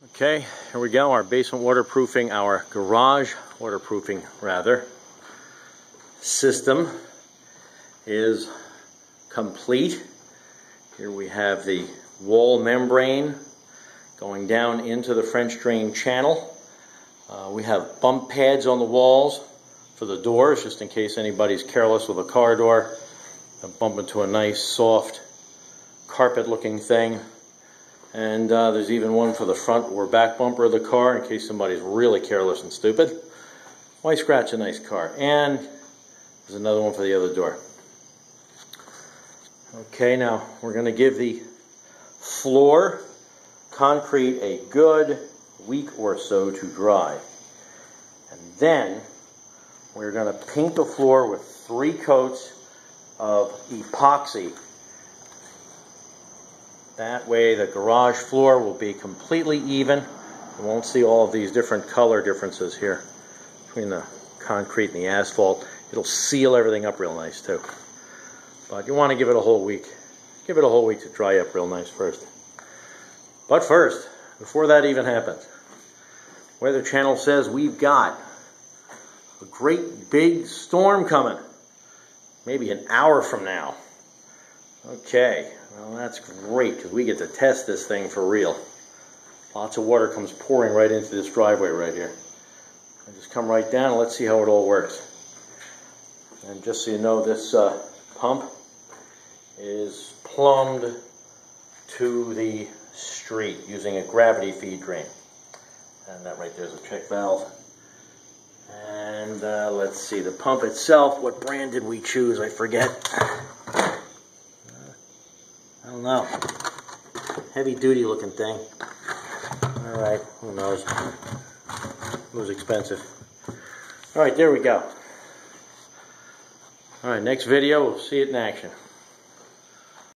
Okay, here we go, our basement waterproofing, our garage waterproofing rather, system is complete. Here we have the wall membrane going down into the French drain channel. We have bump pads on the walls for the doors, just in case anybody's careless with a car door. Bump into a nice soft carpet looking thing. And there's even one for the front or back bumper of the car in case somebody's really careless and stupid. Why scratch a nice car? And there's another one for the other door. Okay, now we're going to give the floor concrete a good week or so to dry. And then we're going to paint the floor with 3 coats of epoxy. That way the garage floor will be completely even. You won't see all of these different color differences here between the concrete and the asphalt. It'll seal everything up real nice too. But you want to give it a whole week. Give it a whole week to dry up real nice first. But first, before that even happens, Weather Channel says we've got a great big storm coming. Maybe an hour from now. Okay, well that's great because we get to test this thing for real. Lots of water comes pouring right into this driveway right here. I just come right down and let's see how it all works. And just so you know, this pump is plumbed to the street using a gravity feed drain. And that right there is a check valve. And let's see, the pump itself, what brand did we choose? I forget. I don't know. Heavy duty looking thing. Alright, who knows? It was expensive. Alright, there we go. Alright, next video, we'll see it in action.